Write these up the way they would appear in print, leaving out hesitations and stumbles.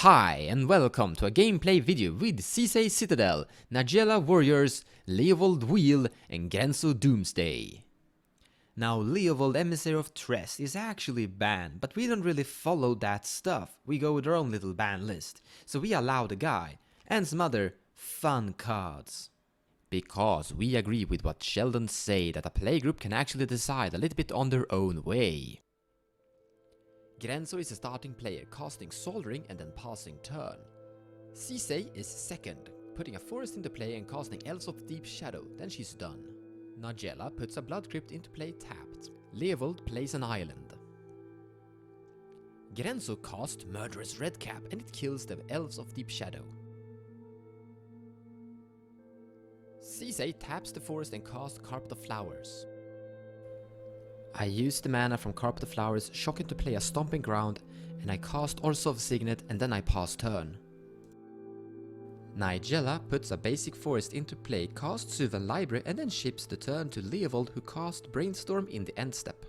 Hi and welcome to a gameplay video with SiSay Citadel, Najeela Warriors, Leovold Wheel and Grenzo Doomsday. Now Leovold Emissary of Trest is actually banned, but we don't really follow that stuff. We go with our own little ban list, so we allow the guy and some other fun cards. Because we agree with what Sheldon say that a playgroup can actually decide a little bit on their own way. Grenzo is a starting player, casting Soldering and then passing turn. SiSay is second, putting a forest into play and casting Elves of Deep Shadow, then she's done. Najeela puts a Blood Crypt into play tapped. Leovold plays an island. Grenzo casts Murderous Redcap and it kills the Elves of Deep Shadow. SiSay taps the forest and casts Carpet of Flowers. I use the mana from Carpet of Flowers, shock into play a Stomping Ground, and I cast Orzhov Signet and then I pass turn. Najeela puts a basic forest into play, casts Sylvan Library and then ships the turn to Leovold, who casts Brainstorm in the end step.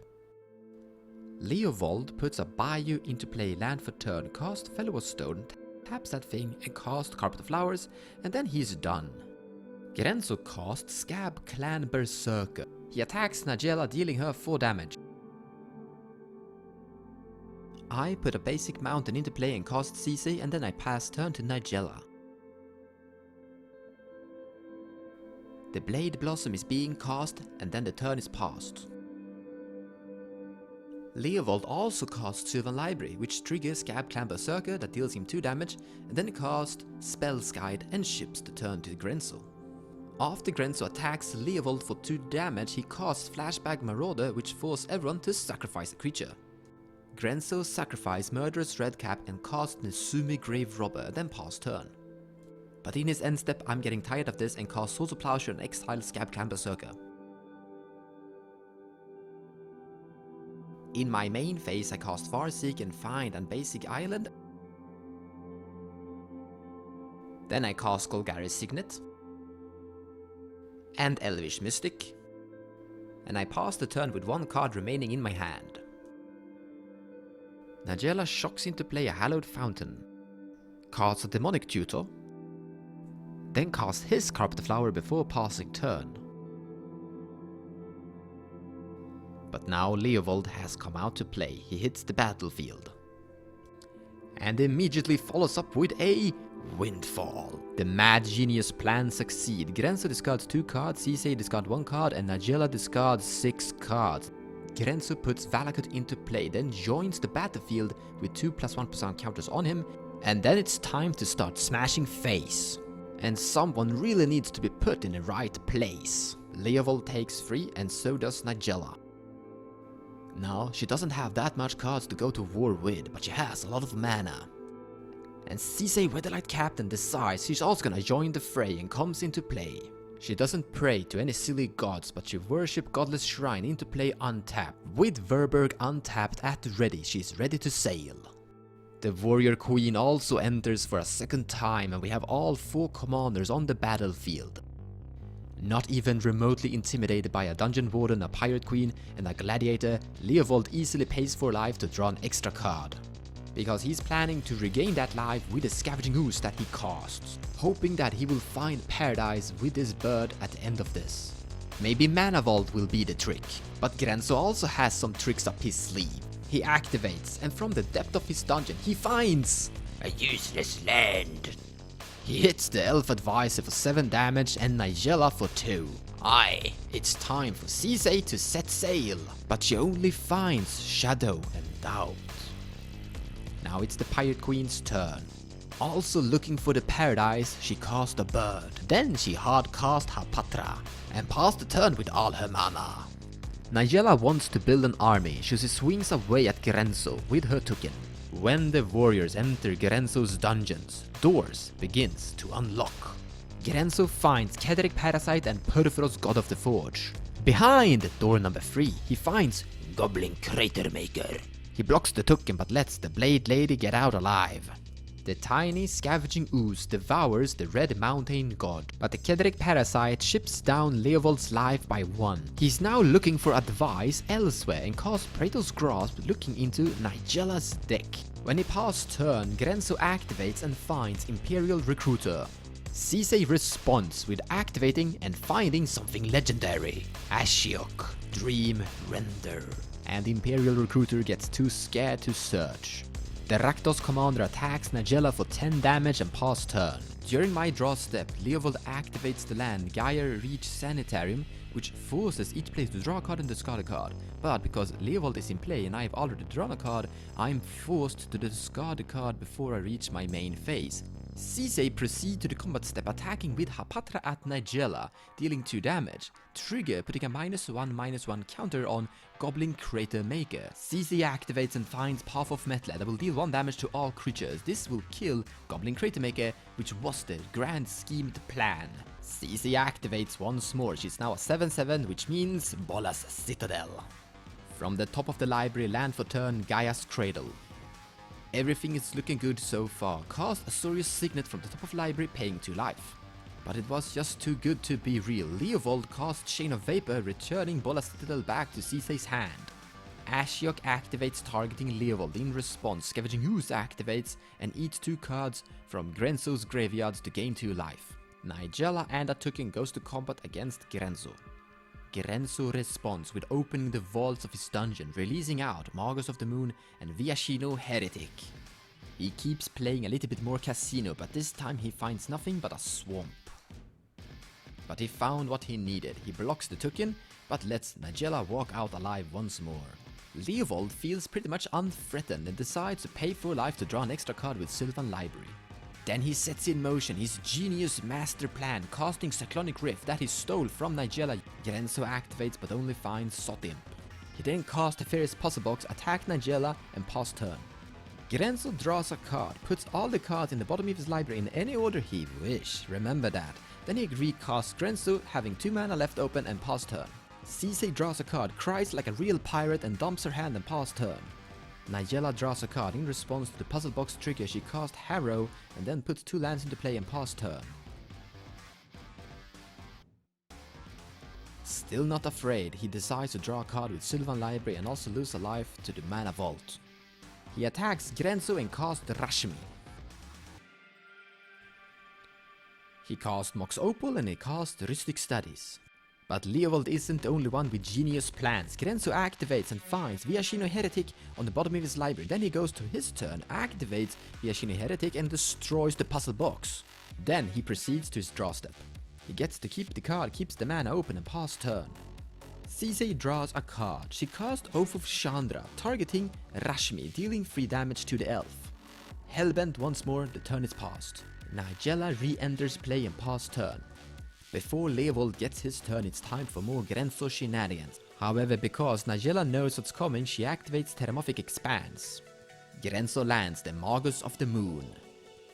Leovold puts a Bayou into play, land for turn, casts Fellow of Stone, taps that thing and casts Carpet of Flowers, and then he's done. Grenzo casts Scab Clan Berserker. He attacks Najeela, dealing her 4 damage. I put a basic mountain into play and cast SiSay, and then I pass turn to Najeela. The Blade Blossom is being cast and then the turn is passed. Leovold also casts Sylvan Library, which triggers Scab Clan Berserker that deals him 2 damage, and then he casts Spell's Guide and ships the turn to Grenzo. After Grenzo attacks Leovold for 2 damage, he casts Flashback Marauder, which forces everyone to sacrifice a creature. Grenzo sacrifices Murderous Redcap and casts Nezumi Grave Robber, then pass turn. But in his end step, I'm getting tired of this and cast Swords of Plowshare and exile Scab Clan Berserker. In my main phase, I cast Farseek and Find and basic Island. Then I cast Golgari's Signet and Elvish Mystic, and I pass the turn with 1 card remaining in my hand. Najeela shocks into play a Hallowed Fountain, casts a Demonic Tutor, then casts his Carpet Flower before passing turn. But now Leovold has come out to play. He hits the battlefield and immediately follows up with a Windfall. The mad genius plan succeed. Grenzo discards 2 cards, SiSay discards 1 card, and Najeela discards 6 cards. Grenzo puts Valakut into play, then joins the battlefield with 2 +1% counters on him, and then it's time to start smashing face. And someone really needs to be put in the right place. Leovold takes 3 and so does Najeela. Now, she doesn't have that much cards to go to war with, but she has a lot of mana. And SiSay Weatherlight Captain decides she's also gonna join the fray and comes into play. She doesn't pray to any silly gods, but she worships Godless Shrine into play untapped. With Verberg untapped at the ready, she's ready to sail. The Warrior Queen also enters for a 2nd time, and we have all 4 commanders on the battlefield. Not even remotely intimidated by a Dungeon Warden, a Pirate Queen and a Gladiator, Leovold easily pays for life to draw an extra card. Because he's planning to regain that life with the Scavenging Ooze that he casts, hoping that he will find paradise with this bird at the end of this. Maybe Mana Vault will be the trick, but Grenzo also has some tricks up his sleeve. He activates, and from the depth of his dungeon he finds a useless land. He hits the Elf Advisor for 7 damage and Najeela for 2. Aye, it's time for SiSay to set sail, but she only finds Shadow and Doubt. Now it's the Pirate Queen's turn. Also looking for the paradise, she cast a bird. Then she hard cast her Patra and passed the turn with all her mana. Najeela wants to build an army, so she swings away at Grenzo with her token. When the warriors enter Grenzo's dungeons, doors begins to unlock. Grenzo finds Ketheric Parasite and Perforos God of the Forge. Behind door number 3, he finds Goblin Crater Maker. He blocks the token but lets the Blade Lady get out alive. The tiny scavenging ooze devours the Red Mountain god, but the Kedric parasite chips down Leovold's life by 1. He's now looking for advice elsewhere and casts Praetor's Grasp looking into Najeela's deck. When he passes turn, Grenzo activates and finds Imperial Recruiter. SiSay responds with activating and finding something legendary. Ashiok, Dream Render. And Imperial Recruiter gets too scared to search. The Rakdos commander attacks Najeela for 10 damage and pass turn. During my draw step, Leovold activates the land Gaia Reach Sanitarium, which forces each player to draw a card and discard a card. But because Leovold is in play and I have already drawn a card, I'm forced to discard the card before I reach my main phase. SiSay proceeds to the combat step, attacking with Hapatra at Najeela, dealing 2 damage. Trigger putting a -1/-1 counter on Goblin Crater Maker. SiSay activates and finds Path of Metal that will deal 1 damage to all creatures. This will kill Goblin Crater Maker, which was the grand schemed plan. SiSay activates once more. She's now a 7/7, which means SiSay Citadel. From the top of the library, land for turn, Gaia's Cradle. Everything is looking good so far. Cast Azorius Signet from the top of library, paying 2 life. But it was just too good to be real. Leovold casts Chain of Vapor, returning SiSay Citadel back to SiSay's hand. Ashiok activates, targeting Leovold. In response, Scavenging Ooze activates and eats 2 cards from Grenzo's graveyards to gain 2 life. Najeela and a token goes to combat against Grenzo. Grenzo responds with opening the vaults of his dungeon, releasing out Magus of the Moon and Viashino Heretic. He keeps playing a little bit more casino, but this time he finds nothing but a swamp. But he found what he needed. He blocks the token, but lets Najeela walk out alive once more. Leovold feels pretty much unthreatened and decides to pay for life to draw an extra card with Sylvan Library. Then he sets in motion his genius master plan, casting Cyclonic Rift that he stole from Najeela. Grenzo activates but only finds Sotimp. He then casts Teferi's Puzzle Box, attack Najeela and pass turn. Grenzo draws a card, puts all the cards in the bottom of his library in any order he wish, remember that. Then he recasts Grenzo, having 2 mana left open and pass turn. SiSay draws a card, cries like a real pirate and dumps her hand and pass turn. Najeela draws a card. In response to the puzzle box trigger, she casts Harrow and then puts 2 lands into play and pass turn. Still not afraid, he decides to draw a card with Sylvan Library and also lose a life to the Mana Vault. He attacks Grenzo and casts Rashmi. He casts Mox Opal and he casts Rustic Studies. But Leovold isn't the only one with genius plans. Grenzo activates and finds Viashino Heretic on the bottom of his library. Then he goes to his turn, activates Viashino Heretic and destroys the puzzle box. Then he proceeds to his draw step. He gets to keep the card, keeps the mana open and pass turn. SiSay draws a card. She casts Oath of Chandra, targeting Rashmi, dealing 3 damage to the elf. Hellbent once more, the turn is passed. Najeela re-enters play and pass turn. Before Leovold gets his turn, it's time for more Grenzo shenanigans. However, because Najeela knows what's coming, she activates Terramorphic Expanse. Grenzo lands the Magus of the Moon.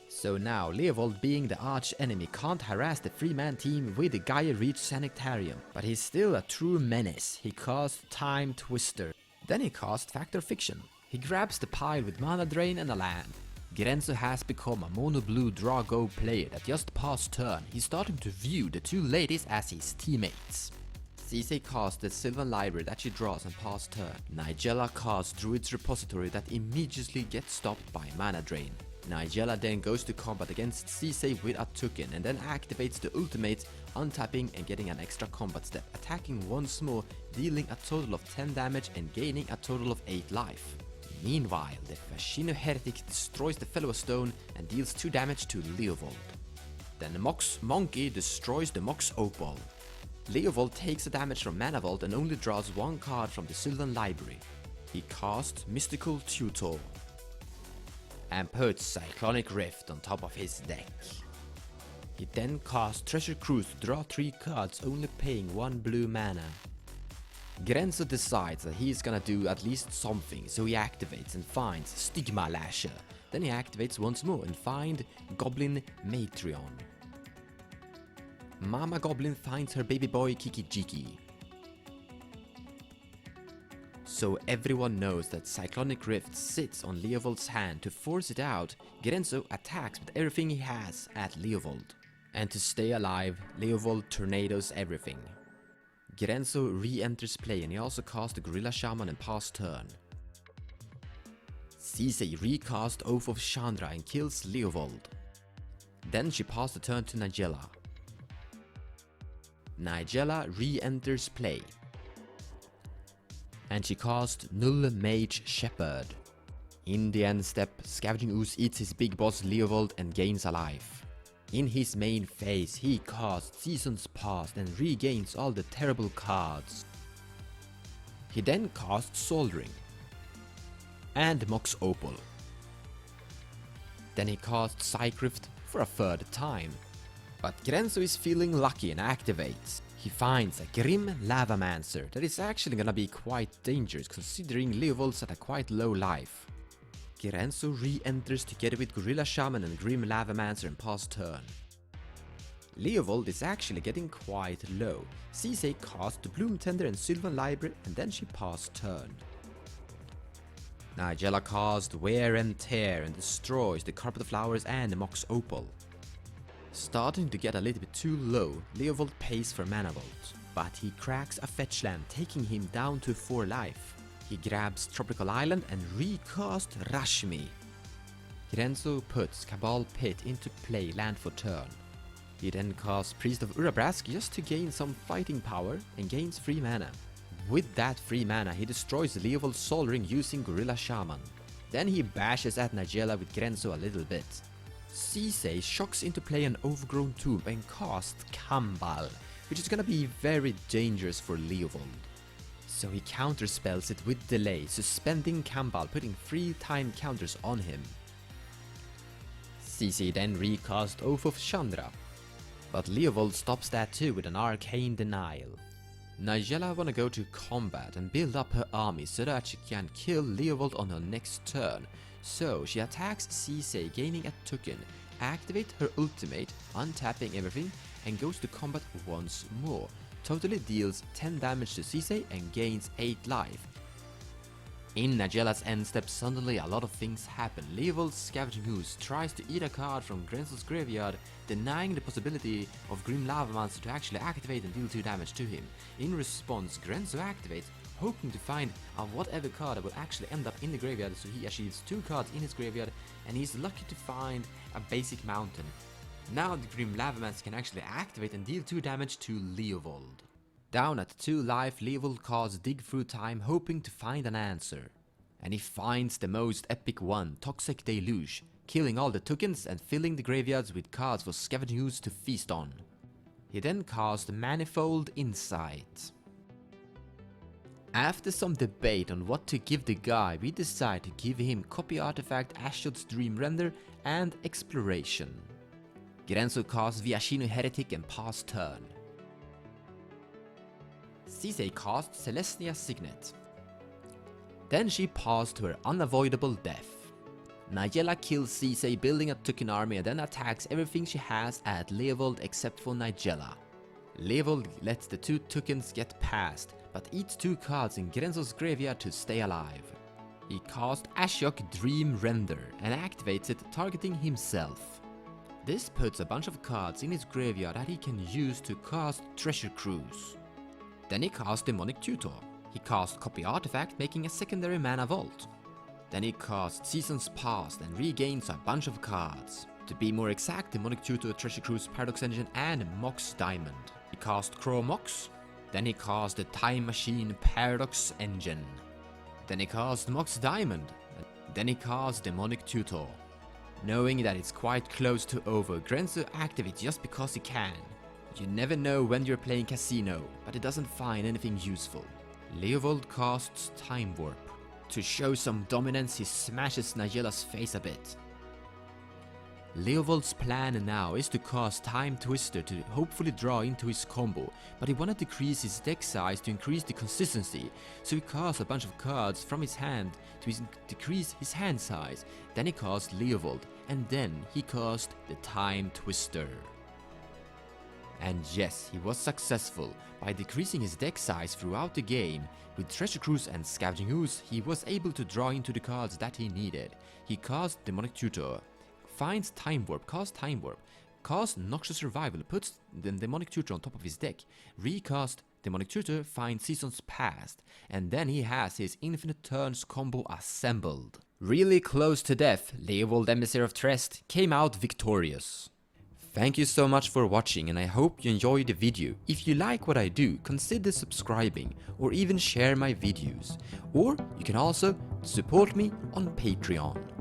So now, Leovold, being the arch enemy, can't harass the 3-man team with the Gaia Reach Sanitarium, but he's still a true menace. He casts Time Twister. Then he casts Factor Fiction. He grabs the pile with Mana Drain and a land. Grenzo has become a mono-blue draw-go player that just passed turn. He's starting to view the 2 ladies as his teammates. SiSay casts the Sylvan Library that she draws and pass turn. Najeela casts Druid's Repository that immediately gets stopped by Mana Drain. Najeela then goes to combat against SiSay with a token and then activates the ultimate, untapping and getting an extra combat step, attacking once more, dealing a total of 10 damage and gaining a total of 8 life. Meanwhile, the Viashino Heretic destroys the Fellow Stone and deals 2 damage to Leovold. Then the Mox Monkey destroys the Mox Opal. Leovold takes the damage from Mana Vault and only draws 1 card from the Sylvan Library. He casts Mystical Tutor and puts Cyclonic Rift on top of his deck. He then casts Treasure Cruise to draw 3 cards, only paying 1 blue mana. Grenzo decides that he's gonna do at least something, so he activates and finds Stigma Lasher. Then he activates once more and finds Goblin Matreon. Mama Goblin finds her baby boy Kiki Jiki. So everyone knows that Cyclonic Rift sits on Leovold's hand. To force it out, Grenzo attacks with everything he has at Leovold. And to stay alive, Leovold tornadoes everything. Grenzo re-enters play and he also casts the Gorilla Shaman and pass turn. SiSay recast Oath of Chandra and kills Leovold. Then she passed the turn to Najeela. Najeela re-enters play. And she cast Null Mage Shepherd. In the end step, Scavenging Ooze eats his big boss Leovold and gains a life. In his main phase, he casts Seasons Past and regains all the terrible cards. He then casts Soldering and Mox Opal. Then he casts Psycrift for a third time. But Grenzo is feeling lucky and activates. He finds a Grim Lavamancer that is actually gonna be quite dangerous considering Leovold's at a quite low life. Grenzo re-enters together with Gorilla Shaman and Grim Lavamancer and pass turn. Leovold is actually getting quite low. SiSay casts Bloom Tender and Sylvan Library and then she passed turn. Najeela casts Wear and Tear and destroys the Carpet of Flowers and the Mox Opal. Starting to get a little bit too low, Leovold pays for Mana Vault, but he cracks a fetch land, taking him down to 4 life. He grabs Tropical Island and recasts Rashmi. Grenzo puts Cabal Pit into play land for turn. He then casts Priest of Urabrask just to gain some fighting power and gains free mana. With that free mana, he destroys Leovold's Soul Ring using Gorilla Shaman. Then he bashes at Najeela with Grenzo a little bit. SiSay shocks into play an Overgrown Tomb and casts Kambal, which is gonna be very dangerous for Leovold. So he counterspells it with delay, suspending Kambal, putting 3 time counters on him. SiSay then recast Oath of Chandra, but Leovold stops that too with an Arcane Denial. Najeela wanna go to combat and build up her army so that she can kill Leovold on her next turn. So she attacks SiSay, gaining a token, activate her ultimate, untapping everything, and goes to combat once more. Totally deals 10 damage to SiSay and gains 8 life. In Najeela's end step, suddenly a lot of things happen. Leovold's Scavenging Ooze tries to eat a card from Grenzo's graveyard, denying the possibility of Grim Lavamancer to actually activate and deal 2 damage to him. In response, Grenzo activates, hoping to find whatever card that will actually end up in the graveyard, so he achieves 2 cards in his graveyard, and he's lucky to find a basic mountain. Now the Grim Lavamancer can actually activate and deal 2 damage to Leovold. Down at 2 life, Leovold casts Dig Through Time, hoping to find an answer. And he finds the most epic one, Toxic Deluge, killing all the tokens and filling the graveyards with cards for Scavenging Ooze to feast on. He then casts Manifold Insight. After some debate on what to give the guy, we decide to give him Copy Artifact, Ashdod's Dream Render, and Exploration. Grenzo casts Viashino Heretic and pass turn. SiSay casts Celestia Signet. Then she passed to her unavoidable death. Najeela kills SiSay, building a token army, and then attacks everything she has at Leovold except for Najeela. Leovold lets the 2 tokens get past, but eats 2 cards in Grenzo's graveyard to stay alive. He casts Ashiok Dream Render and activates it, targeting himself. This puts a bunch of cards in his graveyard that he can use to cast Treasure Cruise. Then he casts Demonic Tutor. He casts Copy Artifact, making a secondary mana vault. Then he casts Seasons Past and regains a bunch of cards. To be more exact, Demonic Tutor, Treasure Cruise, Paradox Engine, and Mox Diamond. He casts Crow Mox. Then he casts the Time Machine Paradox Engine. Then he casts Mox Diamond. Then he casts Demonic Tutor. Knowing that it's quite close to over, Grenzo activates just because he can. You never know when you're playing Casino, but it doesn't find anything useful. Leovold casts Time Warp. To show some dominance, he smashes Najeela's face a bit. Leovold's plan now is to cast Time Twister to hopefully draw into his combo, but he wanted to decrease his deck size to increase the consistency, so he casts a bunch of cards from his hand to decrease his hand size. Then he cast Leovold, and then he cast the Time Twister. And yes, he was successful. By decreasing his deck size throughout the game, with Treasure Cruise and Scavenging Ooze, he was able to draw into the cards that he needed. He cast Demonic Tutor, finds Time Warp, cast Noxious Revival, puts the Demonic Tutor on top of his deck, recast Demonic Tutor, finds Seasons Past, and then he has his Infinite Turns combo assembled. Really close to death, Leovold Emissary of Trest came out victorious. Thank you so much for watching, and I hope you enjoyed the video. If you like what I do, consider subscribing or even share my videos. Or you can also support me on Patreon.